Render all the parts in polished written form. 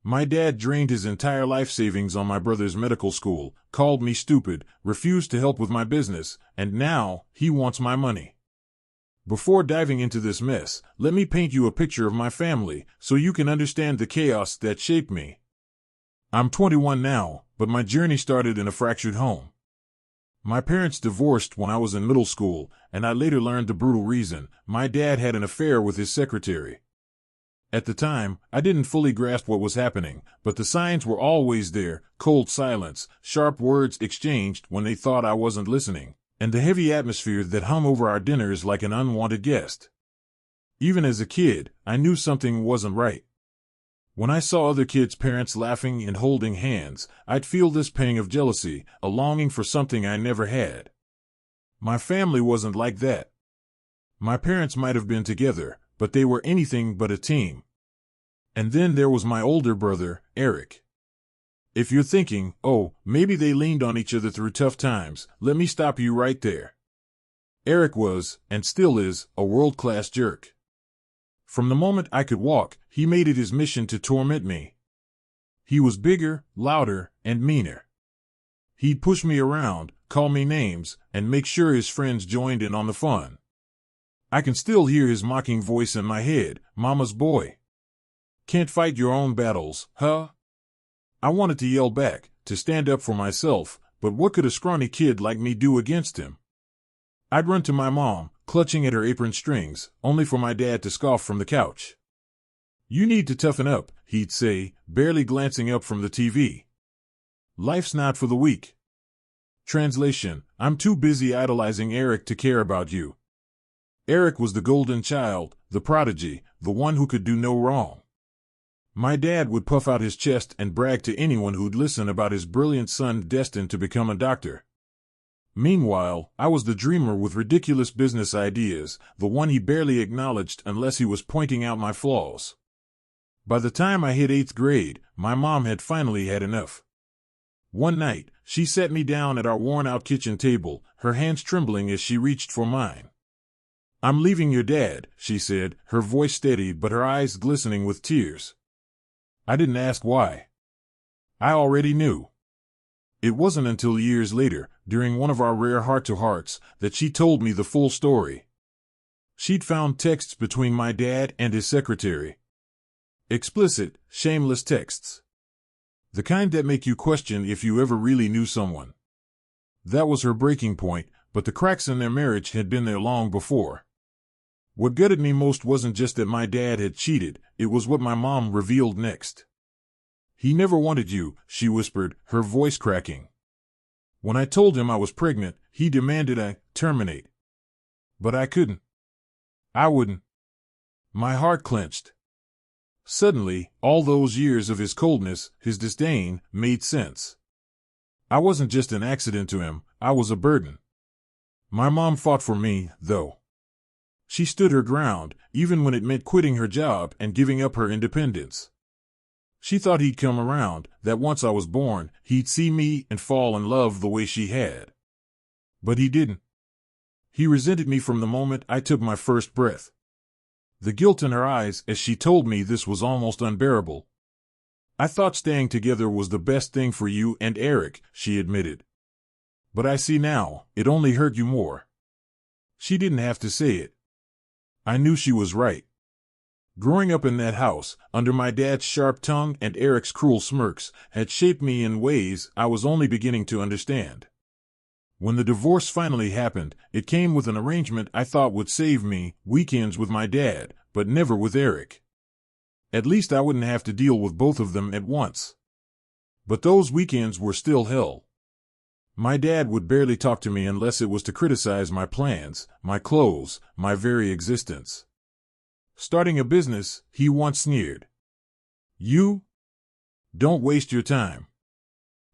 My dad drained his entire life savings on my brother's medical school, called me stupid, refused to help with my business, and now he wants my money. Before diving into this mess, let me paint you a picture of my family so you can understand the chaos that shaped me. I'm 21 now, but my journey started in a fractured home. My parents divorced when I was in middle school, and I later learned the brutal reason. My dad had an affair with his secretary. At the time, I didn't fully grasp what was happening, but the signs were always there: cold silence, sharp words exchanged when they thought I wasn't listening, and the heavy atmosphere that hung over our dinners like an unwanted guest. Even as a kid, I knew something wasn't right. When I saw other kids' parents laughing and holding hands, I'd feel this pang of jealousy, a longing for something I never had. My family wasn't like that. My parents might have been together, but they were anything but a team. And then there was my older brother, Eric. If you're thinking, oh, maybe they leaned on each other through tough times, let me stop you right there. Eric was, and still is, a world-class jerk. From the moment I could walk, he made it his mission to torment me. He was bigger, louder, and meaner. He'd push me around, call me names, and make sure his friends joined in on the fun. I can still hear his mocking voice in my head: "Mama's boy. Can't fight your own battles, huh?" I wanted to yell back, to stand up for myself, but what could a scrawny kid like me do against him? I'd run to my mom, clutching at her apron strings, only for my dad to scoff from the couch. "You need to toughen up," he'd say, barely glancing up from the TV. "Life's not for the weak." Translation: I'm too busy idolizing Eric to care about you. Eric was the golden child, the prodigy, the one who could do no wrong. My dad would puff out his chest and brag to anyone who'd listen about his brilliant son destined to become a doctor. Meanwhile, I was the dreamer with ridiculous business ideas, the one he barely acknowledged unless he was pointing out my flaws. By the time I hit 8th grade, my mom had finally had enough. One night, she sat me down at our worn-out kitchen table, her hands trembling as she reached for mine. "I'm leaving your dad," she said, her voice steady but her eyes glistening with tears. I didn't ask why. I already knew. It wasn't until years later, during one of our rare heart-to-hearts, that she told me the full story. She'd found texts between my dad and his secretary. Explicit, shameless texts. The kind that make you question if you ever really knew someone. That was her breaking point, but the cracks in their marriage had been there long before. What gutted me most wasn't just that my dad had cheated, it was what my mom revealed next. "He never wanted you," she whispered, her voice cracking. When I told him I was pregnant, he demanded I terminate. But I couldn't. I wouldn't. My heart clenched. Suddenly, all those years of his coldness, his disdain, made sense. I wasn't just an accident to him, I was a burden. My mom fought for me, though. She stood her ground, even when it meant quitting her job and giving up her independence. She thought he'd come around, that once I was born, he'd see me and fall in love the way she had. But he didn't. He resented me from the moment I took my first breath. The guilt in her eyes as she told me this was almost unbearable. "I thought staying together was the best thing for you and Eric," she admitted. "But I see now, it only hurt you more." She didn't have to say it. I knew she was right. Growing up in that house, under my dad's sharp tongue and Eric's cruel smirks, had shaped me in ways I was only beginning to understand. When the divorce finally happened, it came with an arrangement I thought would save me: weekends with my dad, but never with Eric. At least I wouldn't have to deal with both of them at once. But those weekends were still hell. My dad would barely talk to me unless it was to criticize my plans, my clothes, my very existence. Starting a business, he once sneered. "You? Don't waste your time.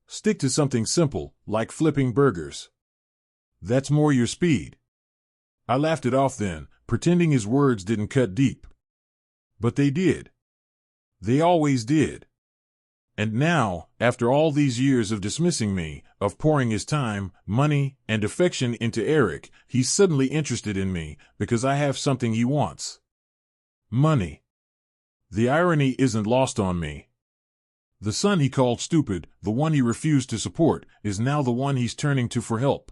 Stick to something simple, like flipping burgers. That's more your speed." I laughed it off then, pretending his words didn't cut deep. But they did. They always did. And now, after all these years of dismissing me, of pouring his time, money, and affection into Eric, he's suddenly interested in me, because I have something he wants. Money. The irony isn't lost on me. The son he called stupid, the one he refused to support, is now the one he's turning to for help.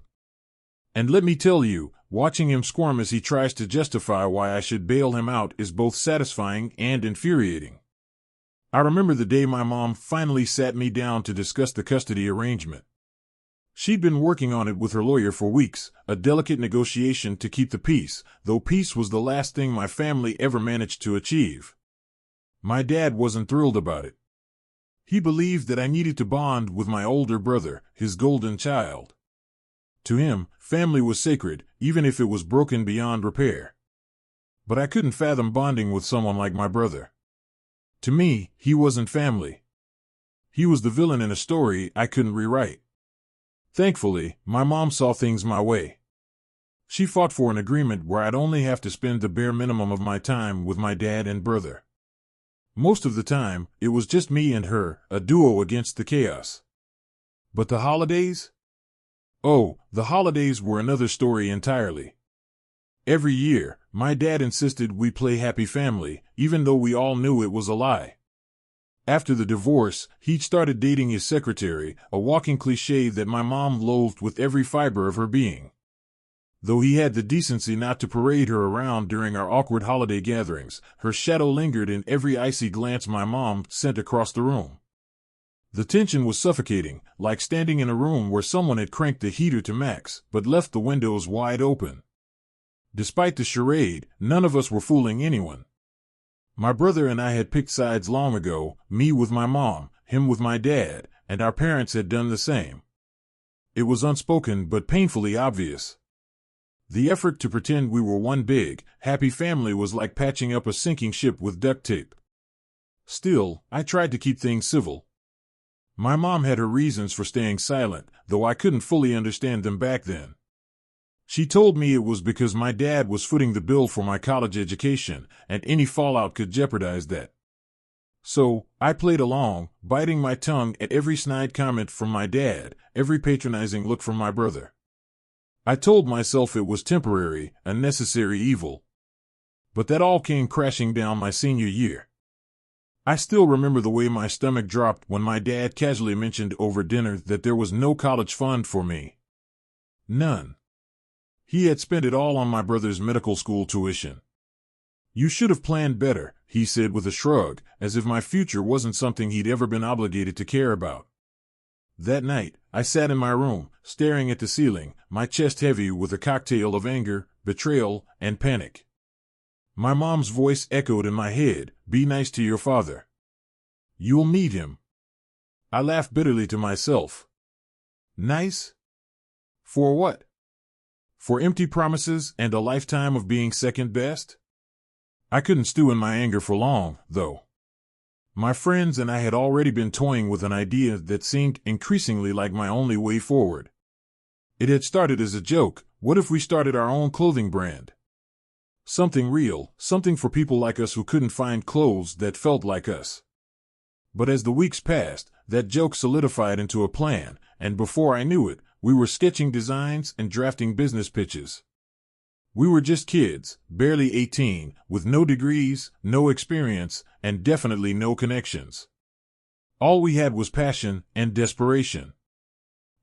And let me tell you, watching him squirm as he tries to justify why I should bail him out is both satisfying and infuriating. I remember the day my mom finally sat me down to discuss the custody arrangement. She'd been working on it with her lawyer for weeks, a delicate negotiation to keep the peace, though peace was the last thing my family ever managed to achieve. My dad wasn't thrilled about it. He believed that I needed to bond with my older brother, his golden child. To him, family was sacred, even if it was broken beyond repair. But I couldn't fathom bonding with someone like my brother. To me, he wasn't family. He was the villain in a story I couldn't rewrite. Thankfully, my mom saw things my way. She fought for an agreement where I'd only have to spend the bare minimum of my time with my dad and brother. Most of the time, it was just me and her, a duo against the chaos. But the holidays? Oh, the holidays were another story entirely. Every year, my dad insisted we play Happy Family, even though we all knew it was a lie. After the divorce, he'd started dating his secretary, a walking cliché that my mom loathed with every fiber of her being. Though he had the decency not to parade her around during our awkward holiday gatherings, her shadow lingered in every icy glance my mom sent across the room. The tension was suffocating, like standing in a room where someone had cranked the heater to max, but left the windows wide open. Despite the charade, none of us were fooling anyone. My brother and I had picked sides long ago, me with my mom, him with my dad, and our parents had done the same. It was unspoken but painfully obvious. The effort to pretend we were one big, happy family was like patching up a sinking ship with duct tape. Still, I tried to keep things civil. My mom had her reasons for staying silent, though I couldn't fully understand them back then. She told me it was because my dad was footing the bill for my college education, and any fallout could jeopardize that. So, I played along, biting my tongue at every snide comment from my dad, every patronizing look from my brother. I told myself it was temporary, a necessary evil. But that all came crashing down my senior year. I still remember the way my stomach dropped when my dad casually mentioned over dinner that there was no college fund for me. None. He had spent it all on my brother's medical school tuition. "You should have planned better," he said with a shrug, as if my future wasn't something he'd ever been obligated to care about. That night, I sat in my room, staring at the ceiling, my chest heavy with a cocktail of anger, betrayal, and panic. My mom's voice echoed in my head, "Be nice to your father. You'll need him." I laughed bitterly to myself. Nice? For what? For empty promises and a lifetime of being second best? I couldn't stew in my anger for long, though. My friends and I had already been toying with an idea that seemed increasingly like my only way forward. It had started as a joke. What if we started our own clothing brand? Something real, something for people like us who couldn't find clothes that felt like us. But as the weeks passed, that joke solidified into a plan, and before I knew it, we were sketching designs and drafting business pitches. We were just kids, barely 18, with no degrees, no experience, and definitely no connections. All we had was passion and desperation.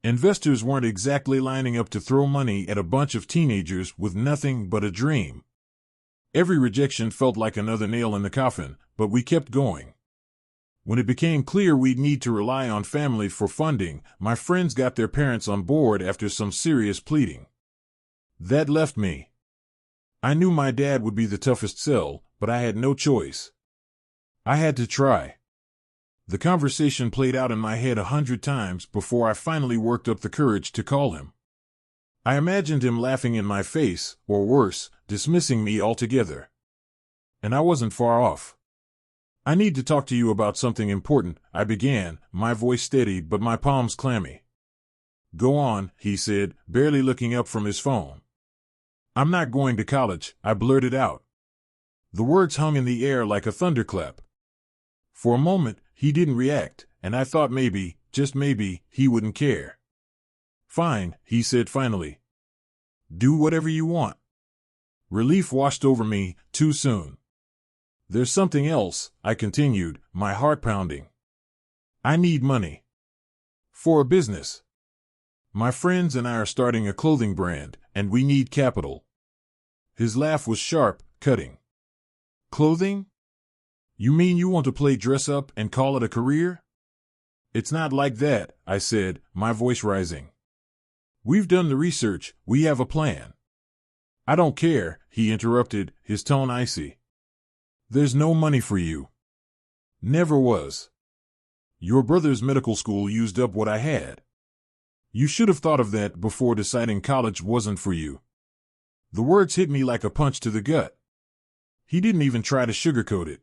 Investors weren't exactly lining up to throw money at a bunch of teenagers with nothing but a dream. Every rejection felt like another nail in the coffin, but we kept going. When it became clear we'd need to rely on family for funding, my friends got their parents on board after some serious pleading. That left me. I knew my dad would be the toughest sell, but I had no choice. I had to try. The conversation played out in my head 100 times before I finally worked up the courage to call him. I imagined him laughing in my face, or worse, dismissing me altogether. And I wasn't far off. "I need to talk to you about something important," I began, my voice steady but my palms clammy. "Go on," he said, barely looking up from his phone. "I'm not going to college," I blurted out. The words hung in the air like a thunderclap. For a moment, he didn't react, and I thought maybe, just maybe, he wouldn't care. "Fine," he said finally. "Do whatever you want." Relief washed over me, too soon. "There's something else," I continued, my heart pounding. I need money. For a business. My friends and I are starting a clothing brand, and we need capital. His laugh was sharp, cutting. Clothing? You mean you want to play dress up and call it a career? It's not like that, I said, my voice rising. We've done the research, we have a plan. I don't care, he interrupted, his tone icy. There's no money for you. Never was. Your brother's medical school used up what I had. You should have thought of that before deciding college wasn't for you. The words hit me like a punch to the gut. He didn't even try to sugarcoat it.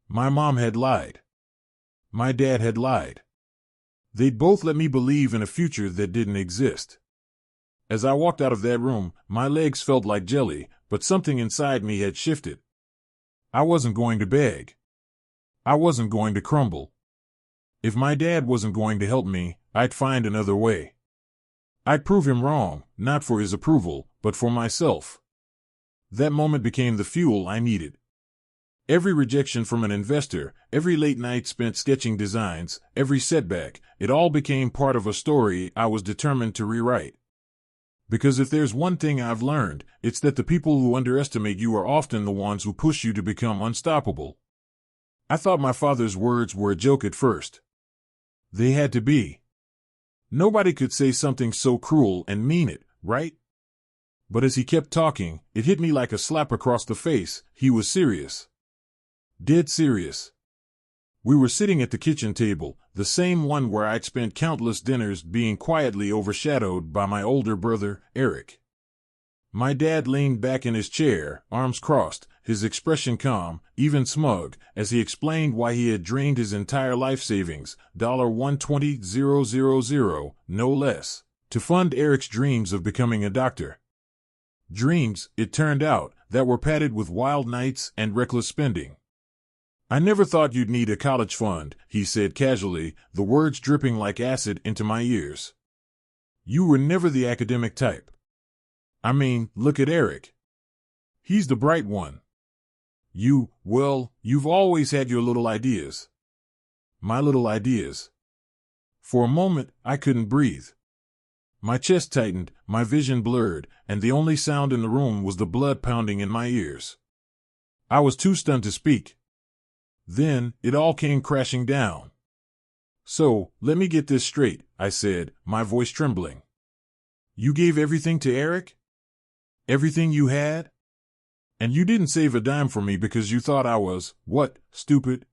My mom had lied. My dad had lied. They'd both let me believe in a future that didn't exist. As I walked out of that room, my legs felt like jelly, but something inside me had shifted. I wasn't going to beg. I wasn't going to crumble. If my dad wasn't going to help me, I'd find another way. I'd prove him wrong, not for his approval, but for myself. That moment became the fuel I needed. Every rejection from an investor, every late night spent sketching designs, every setback, it all became part of a story I was determined to rewrite. Because if there's one thing I've learned, it's that the people who underestimate you are often the ones who push you to become unstoppable. I thought my father's words were a joke at first. They had to be. Nobody could say something so cruel and mean it, right? But as he kept talking, it hit me like a slap across the face. He was serious. Dead serious. We were sitting at the kitchen table, the same one where I'd spent countless dinners being quietly overshadowed by my older brother, Eric. My dad leaned back in his chair, arms crossed, his expression calm, even smug, as he explained why he had drained his entire life savings, $120,000, no less, to fund Eric's dreams of becoming a doctor. Dreams, it turned out, that were padded with wild nights and reckless spending. I never thought you'd need a college fund, he said casually, the words dripping like acid into my ears. You were never the academic type. I mean, look at Eric. He's the bright one. You've always had your little ideas. My little ideas. For a moment, I couldn't breathe. My chest tightened, my vision blurred, and the only sound in the room was the blood pounding in my ears. I was too stunned to speak. Then, it all came crashing down. So, let me get this straight, I said, my voice trembling. You gave everything to Eric? Everything you had? And you didn't save a dime for me because you thought I was, what, stupid?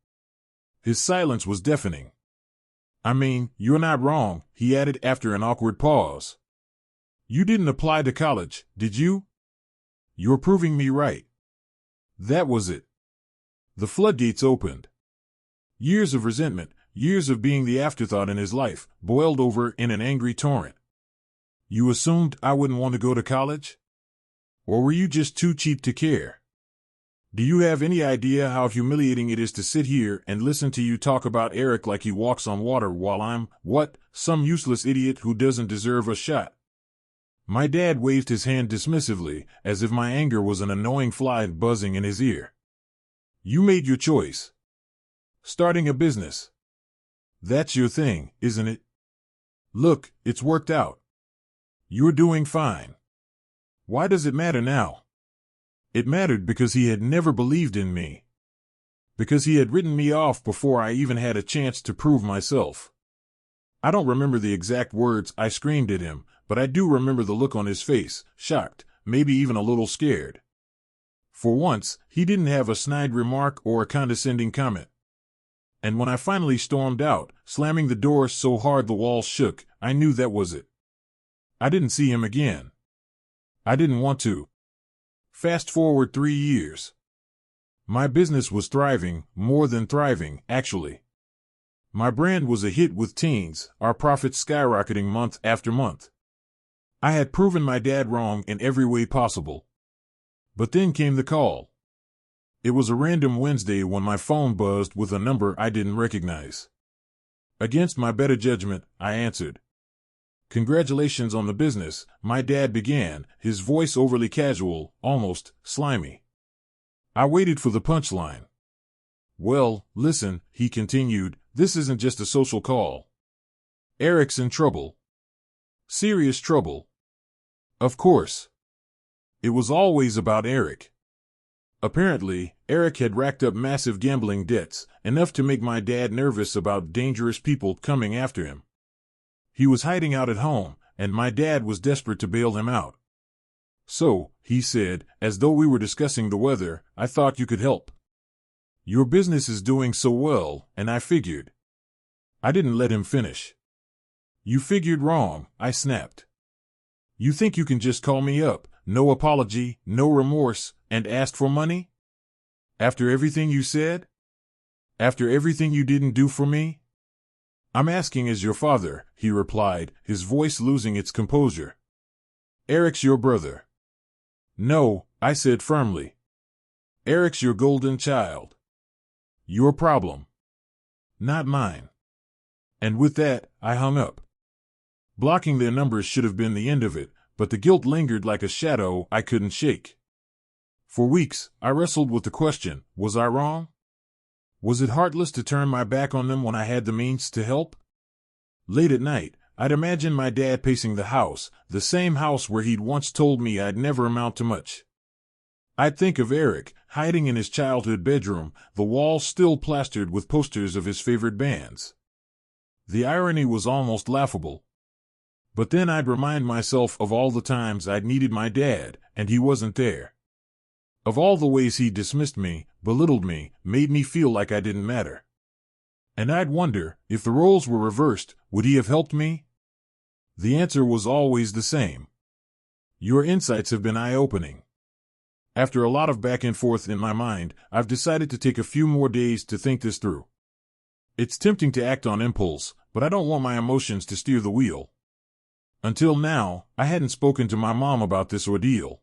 His silence was deafening. I mean, you're not wrong, he added after an awkward pause. You didn't apply to college, did you? You're proving me right. That was it. The floodgates opened. Years of resentment, years of being the afterthought in his life, boiled over in an angry torrent. You assumed I wouldn't want to go to college? Or were you just too cheap to care? Do you have any idea how humiliating it is to sit here and listen to you talk about Eric like he walks on water while I'm, some useless idiot who doesn't deserve a shot? My dad waved his hand dismissively, as if my anger was an annoying fly buzzing in his ear. You made your choice. Starting a business. That's your thing, isn't it? Look, it's worked out. You're doing fine. Why does it matter now? It mattered because he had never believed in me. Because he had written me off before I even had a chance to prove myself. I don't remember the exact words I screamed at him, but I do remember the look on his face, shocked, maybe even a little scared. For once, he didn't have a snide remark or a condescending comment. And when I finally stormed out, slamming the door so hard the walls shook, I knew that was it. I didn't see him again. I didn't want to. Fast forward 3 years. My business was thriving, more than thriving, actually. My brand was a hit with teens, our profits skyrocketing month after month. I had proven my dad wrong in every way possible. But then came the call. It was a random Wednesday when my phone buzzed with a number I didn't recognize. Against my better judgment, I answered. Congratulations on the business, my dad began, his voice overly casual, almost slimy. I waited for the punchline. Well, listen, he continued, This isn't just a social call. Eric's in trouble. Serious trouble. Of course. It was always about Eric. Apparently, Eric had racked up massive gambling debts, enough to make my dad nervous about dangerous people coming after him. He was hiding out at home, and my dad was desperate to bail him out. So, he said, as though we were discussing the weather, I thought you could help. Your business is doing so well, and I figured. I didn't let him finish. You figured wrong, I snapped. You think you can just call me up, no apology, no remorse, and ask for money? After everything you said? After everything you didn't do for me? I'm asking as your father, he replied, his voice losing its composure. Eric's your brother. No, I said firmly. Eric's your golden child. Your problem. Not mine. And with that, I hung up. Blocking their numbers should have been the end of it, but the guilt lingered like a shadow I couldn't shake. For weeks, I wrestled with the question, was I wrong? Was it heartless to turn my back on them when I had the means to help? Late at night, I'd imagine my dad pacing the house, the same house where he'd once told me I'd never amount to much. I'd think of Eric, hiding in his childhood bedroom, the walls still plastered with posters of his favorite bands. The irony was almost laughable. But then I'd remind myself of all the times I'd needed my dad, and he wasn't there. Of all the ways he dismissed me, belittled me, made me feel like I didn't matter. And I'd wonder, if the roles were reversed, would he have helped me? The answer was always the same. Your insights have been eye-opening. After a lot of back and forth in my mind, I've decided to take a few more days to think this through. It's tempting to act on impulse, but I don't want my emotions to steer the wheel. Until now, I hadn't spoken to my mom about this ordeal.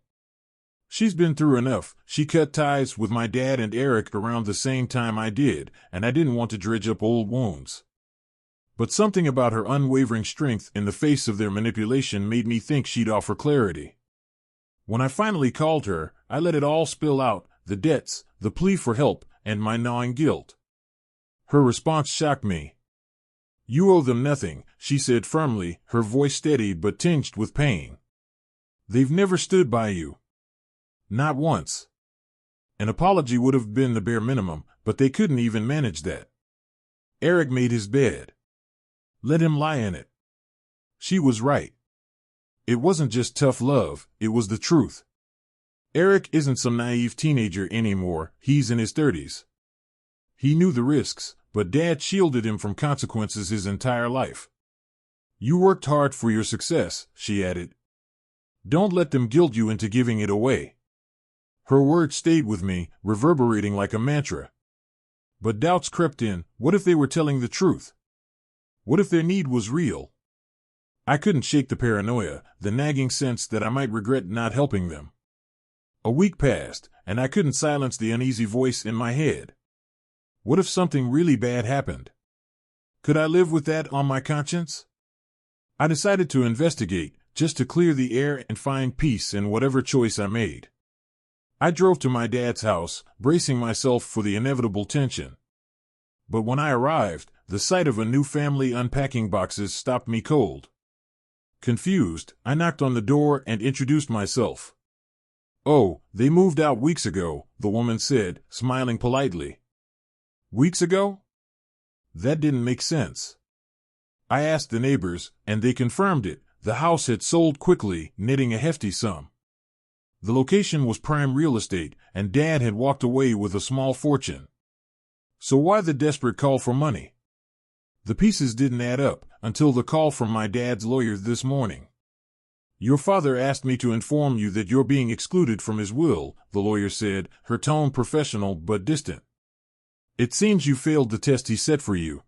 She's been through enough. She cut ties with my dad and Eric around the same time I did, and I didn't want to dredge up old wounds. But something about her unwavering strength in the face of their manipulation made me think she'd offer clarity. When I finally called her, I let it all spill out, the debts, the plea for help, and my gnawing guilt. Her response shocked me. You owe them nothing, she said firmly, her voice steady but tinged with pain. They've never stood by you. Not once. An apology would have been the bare minimum, but they couldn't even manage that. Eric made his bed. Let him lie in it. She was right. It wasn't just tough love, it was the truth. Eric isn't some naive teenager anymore, he's in his 30s. He knew the risks, but Dad shielded him from consequences his entire life. You worked hard for your success, she added. Don't let them guilt you into giving it away. Her words stayed with me, reverberating like a mantra. But doubts crept in. What if they were telling the truth? What if their need was real? I couldn't shake the paranoia, the nagging sense that I might regret not helping them. A week passed, and I couldn't silence the uneasy voice in my head. What if something really bad happened? Could I live with that on my conscience? I decided to investigate, just to clear the air and find peace in whatever choice I made. I drove to my dad's house, bracing myself for the inevitable tension. But when I arrived, the sight of a new family unpacking boxes stopped me cold. Confused, I knocked on the door and introduced myself. Oh, they moved out weeks ago, the woman said, smiling politely. Weeks ago? That didn't make sense. I asked the neighbors, and they confirmed it. The house had sold quickly, netting a hefty sum. The location was prime real estate, and Dad had walked away with a small fortune. So why the desperate call for money? The pieces didn't add up until the call from my dad's lawyer this morning. Your father asked me to inform you that you're being excluded from his will, the lawyer said, her tone professional but distant. It seems you failed the test he set for you.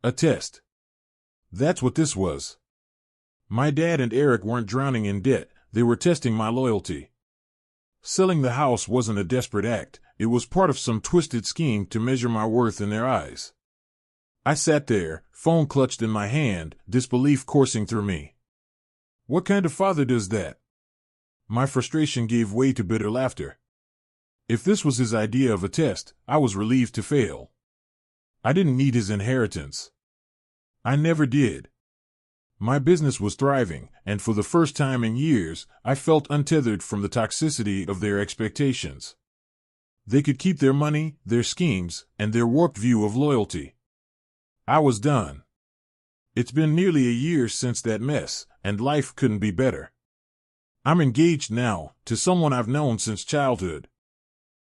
A test. That's what this was. My dad and Eric weren't drowning in debt, they were testing my loyalty. Selling the house wasn't a desperate act, it was part of some twisted scheme to measure my worth in their eyes. I sat there, phone clutched in my hand, disbelief coursing through me. What kind of father does that? My frustration gave way to bitter laughter. If this was his idea of a test, I was relieved to fail. I didn't need his inheritance. I never did. My business was thriving, and for the first time in years, I felt untethered from the toxicity of their expectations. They could keep their money, their schemes, and their warped view of loyalty. I was done. It's been nearly a year since that mess, and life couldn't be better. I'm engaged now, to someone I've known since childhood.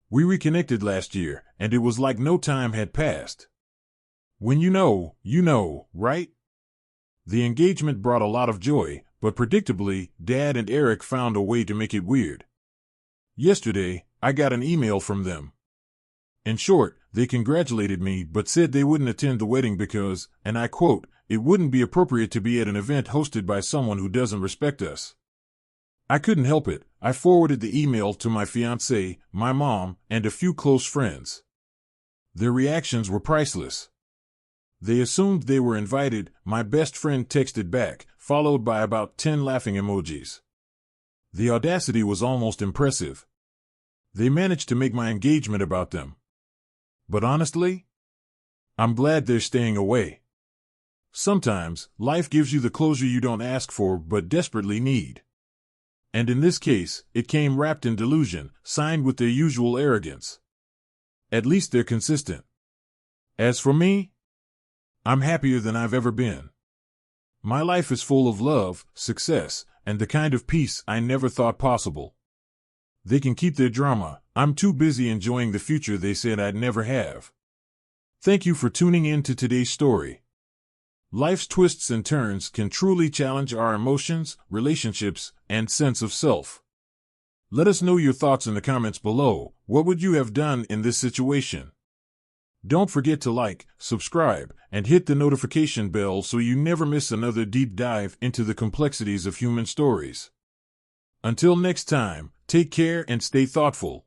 We reconnected last year, and it was like no time had passed. When you know, right? The engagement brought a lot of joy, but predictably, Dad and Eric found a way to make it weird. Yesterday, I got an email from them. In short, they congratulated me but said they wouldn't attend the wedding because, and I quote, "it wouldn't be appropriate to be at an event hosted by someone who doesn't respect us." I couldn't help it. I forwarded the email to my fiancée, my mom, and a few close friends. Their reactions were priceless. They assumed they were invited. My best friend texted back, followed by about 10 laughing emojis. The audacity was almost impressive. They managed to make my engagement about them. But honestly, I'm glad they're staying away. Sometimes, life gives you the closure you don't ask for but desperately need. And in this case, it came wrapped in delusion, signed with their usual arrogance. At least they're consistent. As for me, I'm happier than I've ever been. My life is full of love, success, and the kind of peace I never thought possible. They can keep their drama. I'm too busy enjoying the future they said I'd never have. Thank you for tuning in to today's story. Life's twists and turns can truly challenge our emotions, relationships, and sense of self. Let us know your thoughts in the comments below. What would you have done in this situation? Don't forget to like, subscribe, and hit the notification bell so you never miss another deep dive into the complexities of human stories. Until next time, take care and stay thoughtful.